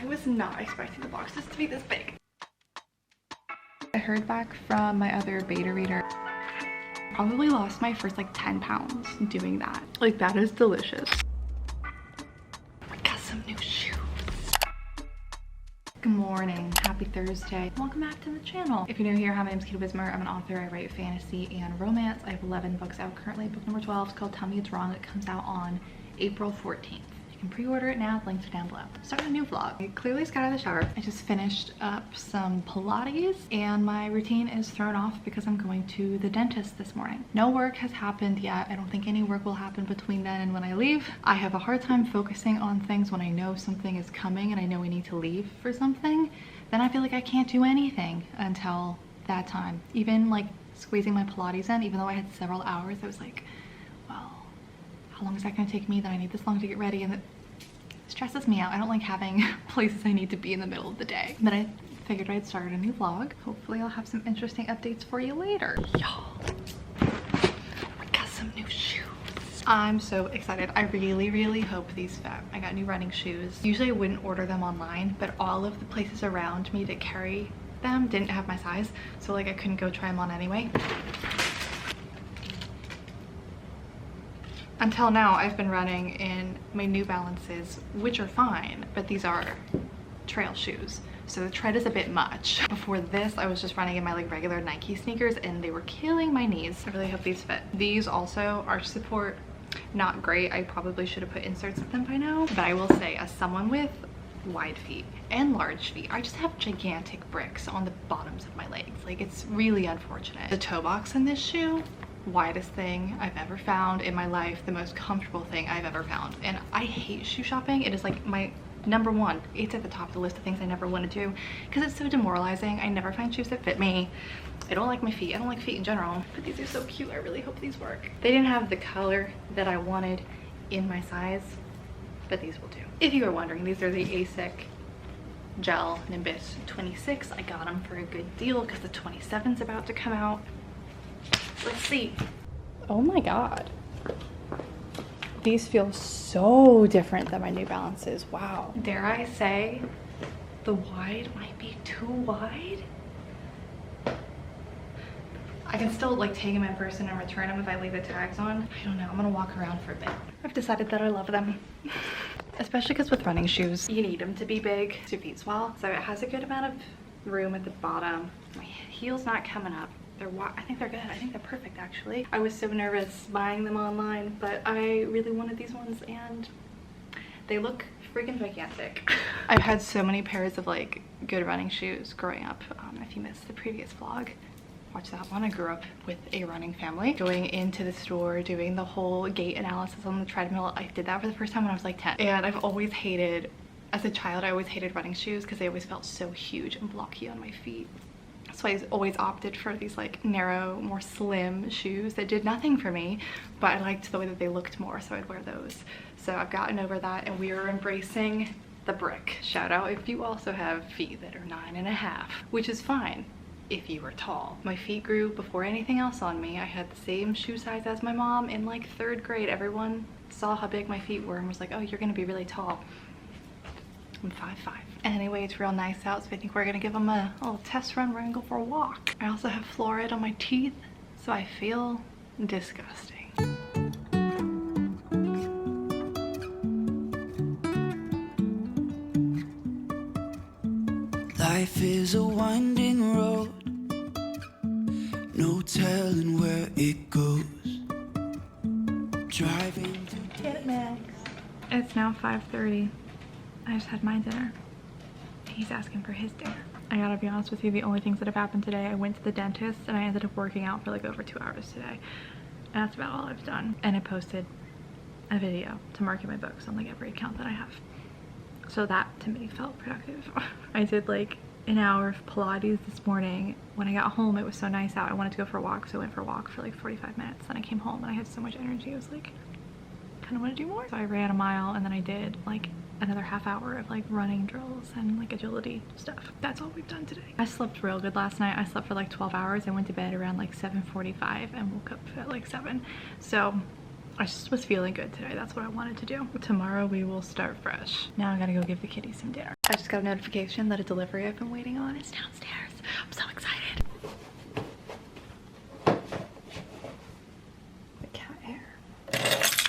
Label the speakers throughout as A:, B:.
A: I was not expecting the boxes to be this big. I heard back from my other beta reader. Probably lost my first like 10 pounds doing that. Like, that is delicious. I got some new shoes. Good morning, happy Thursday. Welcome back to the channel. If you're new here, hi, my name is Kate Wismer. I'm an author. I write fantasy and romance. I have 11 books out currently. Book number 12 is called Tell Me It's Wrong. It comes out on April 14th. You can pre-order it now, the links are down below. Starting a new vlog. I clearly just got out of the shower. I just finished up some Pilates and my routine is thrown off because I'm going to the dentist this morning. No work has happened yet. I don't think any work will happen between then and when I leave. I have a hard time focusing on things when I know something is coming and I know we need to leave for something. Then I feel like I can't do anything until that time. Even like squeezing my Pilates in, even though I had several hours, I was like, well, how long is that gonna take me? That I need this long to get ready, and it stresses me out. I don't like having places I need to be in the middle of the day. But I figured I'd start a new vlog. Hopefully I'll have some interesting updates for you later. Y'all, we got some new shoes. I'm so excited. I really hope these fit. I got new running shoes. Usually I wouldn't order them online, but all of the places around me that carry them didn't have my size, so like I couldn't go try them on anyway. Until now, I've been running in my New Balances, which are fine, but these are trail shoes. So the tread is a bit much. Before this, I was just running in my like regular Nike sneakers and they were killing my knees. I really hope these fit. These also are support, not great. I probably should have put inserts in them by now, but I will say, as someone with wide feet and large feet, I just have gigantic bricks on the bottoms of my legs. Like, it's really unfortunate. The toe box in this shoe, widest thing I've ever found in my life, the most comfortable thing I've ever found. And I hate shoe shopping. It is like my number one. It's at the top of the list of things I never want to do because it's so demoralizing. I never find shoes that fit me. I don't like my feet. I don't like feet in general, but these are so cute. I really hope these work. They didn't have the color that I wanted in my size, but these will do. If you were wondering, these are the ASIC Gel Nimbus 26. I got them for a good deal because the 27's about to come out. Let's see. Oh my god. These feel so different than my New Balances. Wow. Dare I say the wide might be too wide? I can still like take them in person and return them if I leave the tags on. I don't know. I'm gonna walk around for a bit. I've decided that I love them. Especially because with running shoes, you need them to be big to feet swell. So it has a good amount of room at the bottom. My heel's not coming up. I think they're good. I think they're perfect, actually. I was so nervous buying them online, but I really wanted these ones and they look freaking gigantic. I've had so many pairs of like good running shoes growing up. If you missed the previous vlog, watch that one. I grew up with a running family. Going into the store, doing the whole gait analysis on the treadmill. I did that for the first time when I was like 10. And I've always hated, as a child, I always hated running shoes because they always felt so huge and blocky on my feet. So I always opted for these like narrow, more slim shoes that did nothing for me, but I liked the way that they looked more, so I'd wear those. So I've gotten over that and we are embracing the brick. Shout out if you also have feet that are 9.5, which is fine if you are tall. My feet grew before anything else on me. I had the same shoe size as my mom in like 3rd grade. Everyone saw how big my feet were and was like, oh, you're gonna be really tall. I'm 5'5". Anyway, it's real nice out, so I think we're gonna give them a little test run. We're gonna go for a walk. I also have fluoride on my teeth, so I feel disgusting.
B: Life is a winding road, no telling where it goes. Driving to
A: Get it, Max. It's now 5:30. I just had my dinner. He's asking for his dinner. I gotta be honest with you, the only things that have happened today, I went to the dentist and I ended up working out for like over 2 hours today. And that's about all I've done. And I posted a video to market my books on like every account that I have. So that to me felt productive. I did like an hour of Pilates this morning. When I got home, it was so nice out. I wanted to go for a walk, so I went for a walk for like 45 minutes. Then I came home and I had so much energy. I was like, kind of want to do more. So I ran a mile and then I did like another half hour of like running drills and like agility stuff. That's all we've done today. I slept real good last night. I slept for like 12 hours. I went to bed around like 7:45 and woke up at like 7. So I just was feeling good today. That's what I wanted to do. Tomorrow we will start fresh. Now I gotta go give the kitties some dinner. I just got a notification that a delivery I've been waiting on is downstairs. I'm so excited. The cat hair.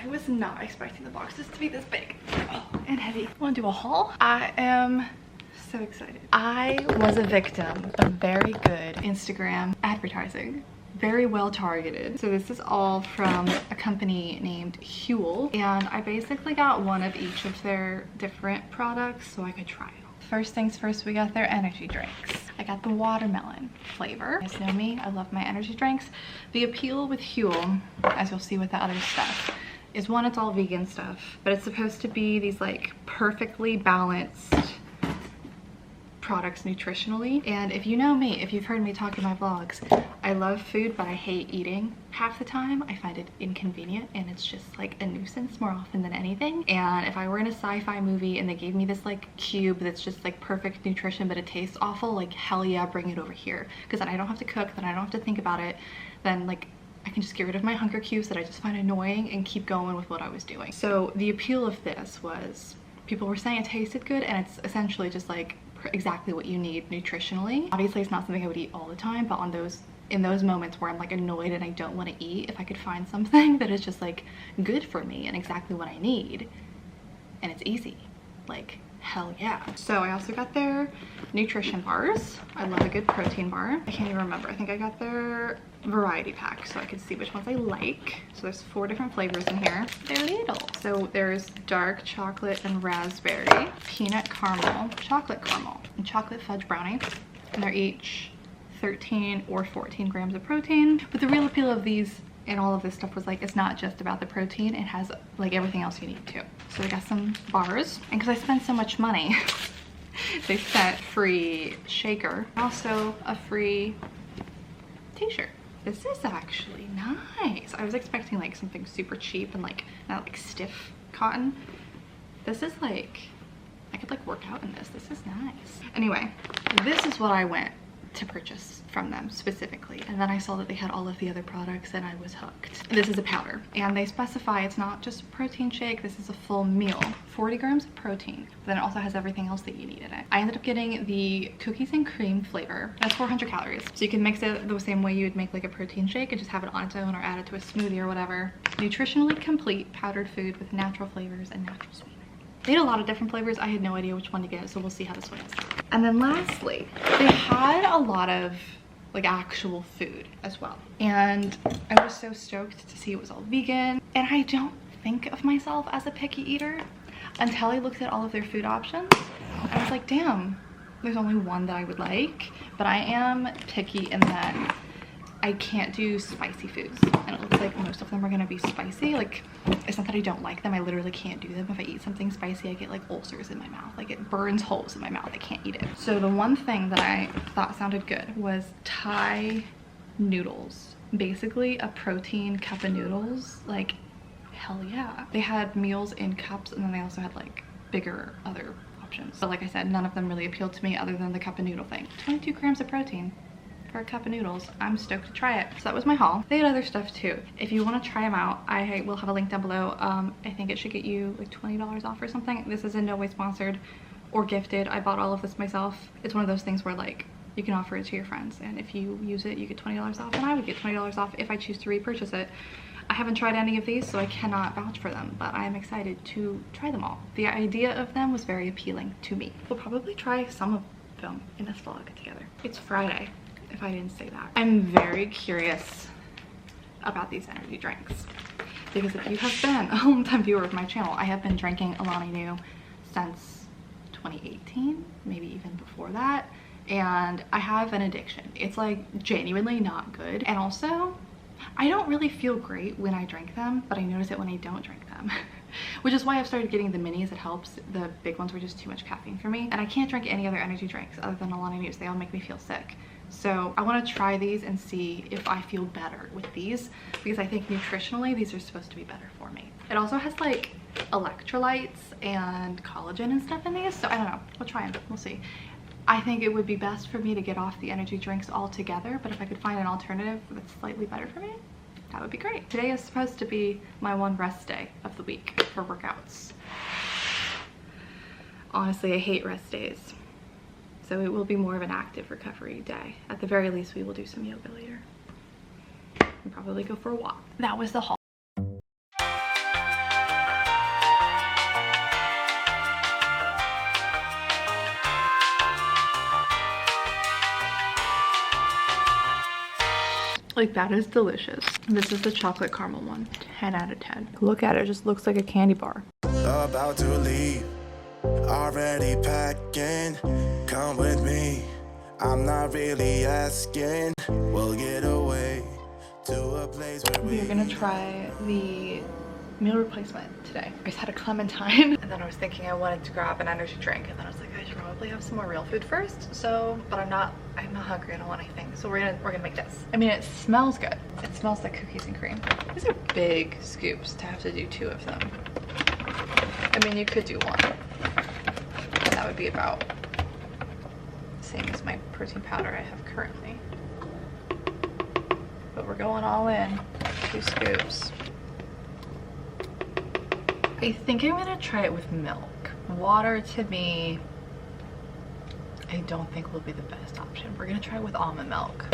A: I was not expecting the boxes to be this big and heavy. Want to do a haul? I am so excited. I was a victim of very good Instagram advertising. Very well targeted. So this is all from a company named Huel, and I basically got one of each of their different products so I could try it. First things first, we got their energy drinks. I got the watermelon flavor. You guys know me, I love my energy drinks. The appeal with Huel, as you'll see with the other stuff, is one, it's all vegan stuff, but it's supposed to be these like perfectly balanced products nutritionally. And if you know me, if you've heard me talk in my vlogs, I love food, but I hate eating half the time. I find it inconvenient and it's just like a nuisance more often than anything. And if I were in a sci-fi movie and they gave me this like cube that's just like perfect nutrition but it tastes awful, like hell yeah, bring it over here. Because then I don't have to cook, then I don't have to think about it, then like I can just get rid of my hunger cues that I just find annoying and keep going with what I was doing. So the appeal of this was people were saying it tasted good, and it's essentially just like exactly what you need nutritionally. Obviously it's not something I would eat all the time, but in those moments where I'm like annoyed and I don't want to eat, if I could find something that is just like good for me and exactly what I need and it's easy, like hell yeah. So I also got their nutrition bars. I love a good protein bar. I can't even remember. I think I got their variety pack so I could see which ones I like. So there's 4 different flavors in here. They're little. So there's dark chocolate and raspberry, peanut caramel, chocolate caramel, and chocolate fudge brownie. And they're each 13 or 14 grams of protein. But the real appeal of these and all of this stuff was like, it's not just about the protein, it has like everything else you need too. So we got some bars, and because I spend so much money, they sent free shaker, also a free t-shirt. This is actually nice. I was expecting like something super cheap and like not like stiff cotton. This is like, I could like work out in this. This is nice. Anyway, this is what I went to purchase from them specifically, and then I saw that they had all of the other products and I was hooked. This is a powder, and they specify it's not just a protein shake, this is a full meal. 40 grams of protein, but then it also has everything else that you need in it. I ended up getting the cookies and cream flavor. That's 400 calories, so you can mix it the same way you would make like a protein shake and just have it on its own or add it to a smoothie or whatever. Nutritionally complete powdered food with natural flavors and natural sweeteners. They had a lot of different flavors. I had no idea which one to get, so we'll see how this one is. And then lastly, they had a lot of like actual food as well. And I was so stoked to see it was all vegan. And I don't think of myself as a picky eater until I looked at all of their food options. I was like, damn, there's only one that I would like. But I am picky in that I can't do spicy foods, and it looks like most of them are gonna be spicy. Like, it's not that I don't like them, I literally can't do them. If I eat something spicy, I get like ulcers in my mouth, like it burns holes in my mouth. I can't eat it. So the one thing that I thought sounded good was Thai noodles. Basically a protein cup of noodles. Like, hell yeah. They had meals in cups, and then they also had like bigger other options. But like I said, none of them really appealed to me other than the cup of noodle thing. 22 grams of protein for a cup of noodles. I'm stoked to try it. So that was my haul. They had other stuff too. If you want to try them out, I will have a link down below. I think it should get you like $20 off or something. This is in no way sponsored or gifted. I bought all of this myself. It's one of those things where like you can offer it to your friends, and if you use it, you get $20 off, and I would get $20 off if I choose to repurchase it. I haven't tried any of these, so I cannot vouch for them, but I am excited to try them all. The idea of them was very appealing to me. We'll probably try some of them in this vlog together. It's Friday, if I didn't say that. I'm very curious about these energy drinks, because if you have been a long-time viewer of my channel, I have been drinking Alani Nu since 2018, maybe even before that, and I have an addiction. It's like genuinely not good, and also I don't really feel great when I drink them, but I notice it when I don't drink them. Which is why I've started getting the minis. It helps. The big ones were just too much caffeine for me, and I can't drink any other energy drinks other than Alani Nu. They all make me feel sick. So I want to try these and see if I feel better with these, because I think nutritionally these are supposed to be better for me. It also has like electrolytes and collagen and stuff in these, so I don't know. We'll try them. We'll see. I think it would be best for me to get off the energy drinks altogether, but if I could find an alternative that's slightly better for me, that would be great. Today is supposed to be my one rest day of the week for workouts. Honestly, I hate rest days. So it will be more of an active recovery day. At the very least, we will do some yoga later. And probably go for a walk. That was the haul. Like, that is delicious. This is the chocolate caramel one. 10 out of 10. Look at it, it just looks like a candy bar.
B: About to leave, already packing. Come with me, I'm not really asking. We'll get away to a place where
A: we are gonna try the meal replacement today. I just had a clementine and then I was thinking I wanted to grab an energy drink, and then I was like, I should probably have some more real food first. So, but I'm not hungry, I don't want anything. So we're gonna make this. I mean, it smells good. It smells like cookies and cream. These are big scoops to have to do 2 of them. I mean, you could do 1. And that would be about the same as my protein powder I have currently. But we're going all in. 2 scoops. I think I'm gonna try it with milk. Water, to me, I don't think will be the best option. We're gonna try it with almond milk.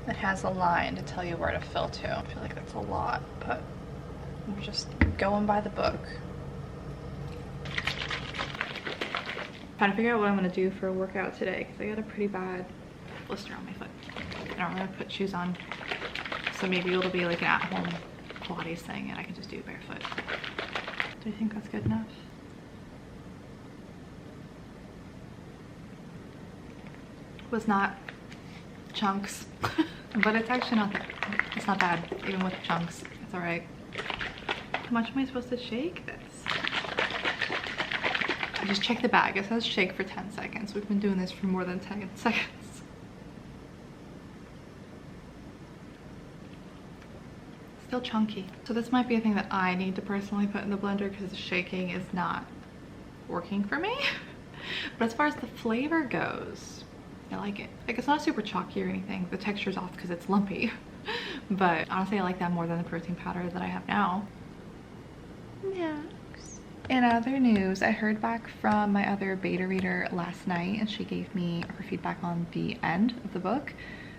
A: It has a line to tell you where to fill to. I feel like that's a lot, but we're just going by the book. Trying to figure out what I'm gonna do for a workout today, because I got a pretty bad blister on my foot. I don't really put shoes on, so maybe it'll be like an at-home Pilates thing and I can just do it barefoot. Do you think that's good enough? Was not chunks, but it's actually not that, it's not bad, even with chunks. It's all right. How much am I supposed to shake this? I just checked the bag. It says shake for 10 seconds. We've been doing this for more than 10 seconds. Still chunky. So this might be a thing that I need to personally put in the blender because the shaking is not working for me. But as far as the flavor goes, I like it. Like, it's not super chalky or anything. The texture's off because it's lumpy. But honestly, I like that more than the protein powder that I have now. Next. In other news, I heard back from my other beta reader last night, and she gave me her feedback on the end of the book.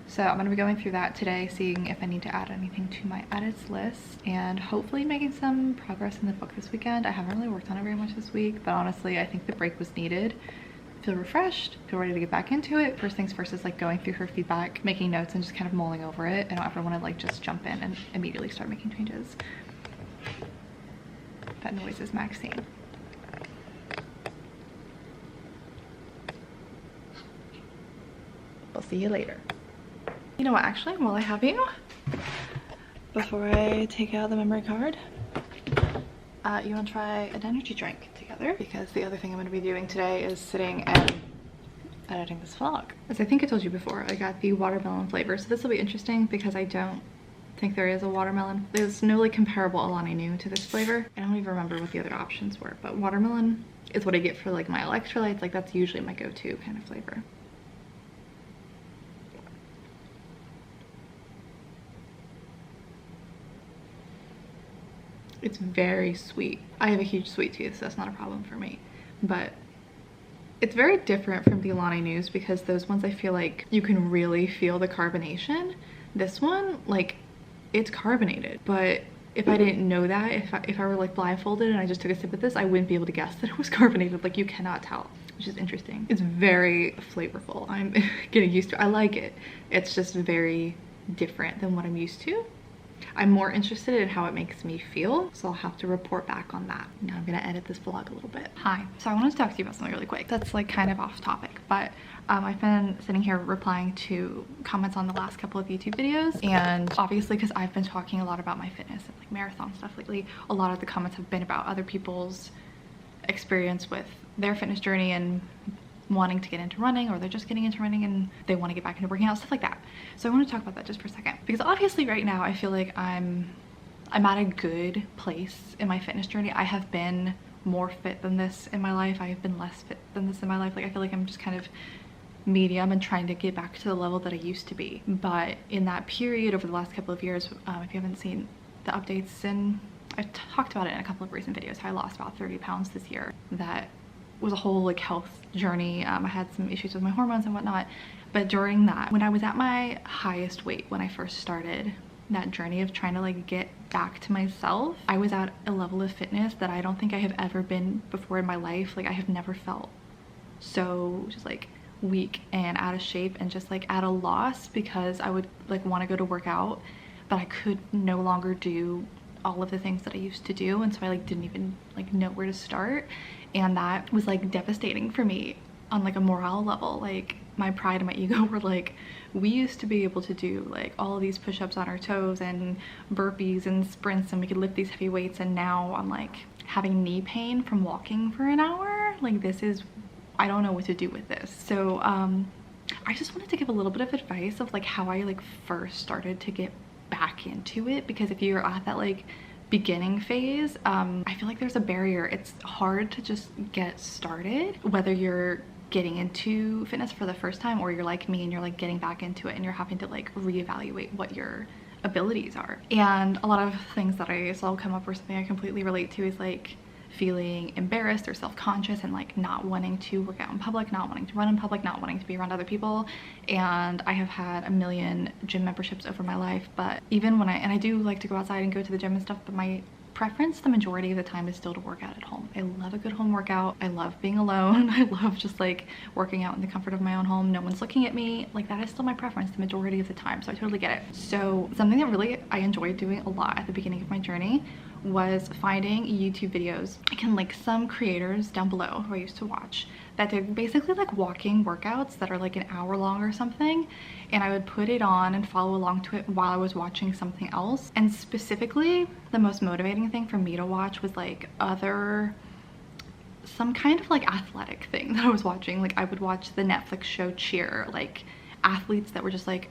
A: So I'm going to be going through that today, seeing if I need to add anything to my edits list, and hopefully making some progress in the book this weekend. I haven't really worked on it very much this week, but honestly, I think the break was needed. Feel refreshed, feel ready to get back into it. First things first is like going through her feedback, making notes, and just kind of mulling over it. I don't ever want to like just jump in and immediately start making changes. That noise is Maxine. We'll see you later. You know what, actually, while I have you, before I take out the memory card, you want to try an energy drink together, because the other thing I'm going to be doing today is sitting and editing this vlog. As I think I told you before, I got the watermelon flavor, so this will be interesting because I don't think there is a watermelon. There's no like comparable Alani Nu to this flavor. I don't even remember what the other options were, but watermelon is what I get for like my electrolytes. Like, that's usually my go-to kind of flavor. It's very sweet. I have a huge sweet tooth, so that's not a problem for me. But it's very different from the Alani Nus, because those ones I feel like you can really feel the carbonation. This one, like, it's carbonated, but if I didn't know that, if I were like blindfolded and I just took a sip of this, I wouldn't be able to guess that it was carbonated. Like, you cannot tell, which is interesting. It's very flavorful. I'm getting used to it. I like it. It's just very different than what I'm used to. I'm more interested in how it makes me feel, so I'll have to report back on that. Now I'm gonna edit this vlog a little bit. Hi, so I wanted to talk to you about something really quick that's like kind of off topic, but I've been sitting here replying to comments on the last couple of YouTube videos, and obviously because I've been talking a lot about my fitness and like marathon stuff lately, a lot of the comments have been about other people's experience with their fitness journey and wanting to get into running, or they're just getting into running and they want to get back into working out, stuff like that. So I want to talk about that just for a second, because obviously right now I feel like I'm at a good place in my fitness journey. I have been more fit than this in my life. I have been less fit than this in my life. Like, I feel like I'm just kind of medium and trying to get back to the level that I used to be. But in that period over the last couple of years, if you haven't seen the updates, and I've talked about it in a couple of recent videos, how I lost about 30 pounds this year. That was a whole like health journey. I had some issues with my hormones and whatnot, but during that, when I was at my highest weight, when I first started that journey of trying to like get back to myself, I was at a level of fitness that I don't think I have ever been before in my life. Like I have never felt so just like weak and out of shape and just like at a loss, because I would like want to go to work out, but I could no longer do all of the things that I used to do, and so I like didn't even like know where to start. And that was like devastating for me on like a morale level. Like my pride and my ego were like, we used to be able to do like all of these push-ups on our toes and burpees and sprints, and we could lift these heavy weights, and now I'm like having knee pain from walking for an hour. Like this is, I don't know what to do with this. So I just wanted to give a little bit of advice of like how I like first started to get back into it, because if you're at that like beginning phase, I feel like there's a barrier. It's hard to just get started, whether you're getting into fitness for the first time or you're like me and you're like getting back into it and you're having to like reevaluate what your abilities are. And a lot of things that I saw come up or something I completely relate to is like feeling embarrassed or self-conscious and like not wanting to work out in public, not wanting to run in public, not wanting to be around other people. And I have had a million gym memberships over my life, but even when I do like to go outside and go to the gym and stuff, but my preference the majority of the time is still to work out at home. I love a good home workout. I love being alone. I love just like working out in the comfort of my own home. No one's looking at me. Like that is still my preference the majority of the time. So I totally get it. So something that really I enjoyed doing a lot at the beginning of my journey was finding YouTube videos. I can link some creators down below who I used to watch that did basically like walking workouts that are like an hour long or something, and I would put it on and follow along to it while I was watching something else. And specifically the most motivating thing for me to watch was like some kind of like athletic thing that I was watching. Like I would watch the Netflix show Cheer, like athletes that were just like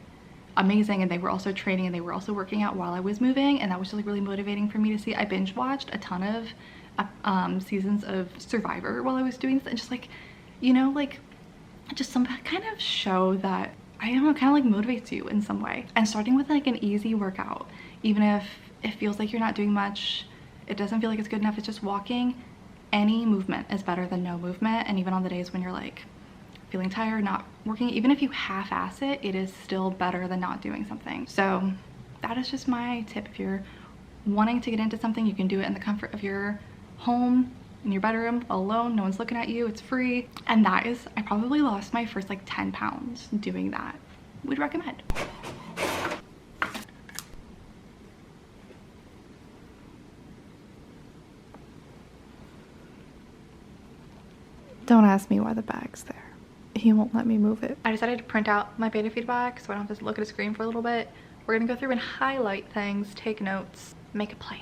A: amazing, and they were also training and they were also working out while I was moving, and that was just like really motivating for me to see. I binge watched a ton of seasons of Survivor while I was doing this, and just like, you know, like just some kind of show that I don't know, kind of like motivates you in some way. And starting with like an easy workout, even if it feels like you're not doing much, it doesn't feel like it's good enough, it's just walking. Any movement is better than no movement. And even on the days when you're like feeling tired, not working, even if you half-ass it, it is still better than not doing something. So that is just my tip. If you're wanting to get into something, you can do it in the comfort of your home, in your bedroom, alone, no one's looking at you, it's free. And that is, I probably lost my first like 10 pounds doing that. Would recommend. Don't ask me why the bag's there. He won't let me move it. I decided to print out my beta feedback so I don't have to look at a screen for a little bit. We're gonna go through and highlight things, take notes, make a plan.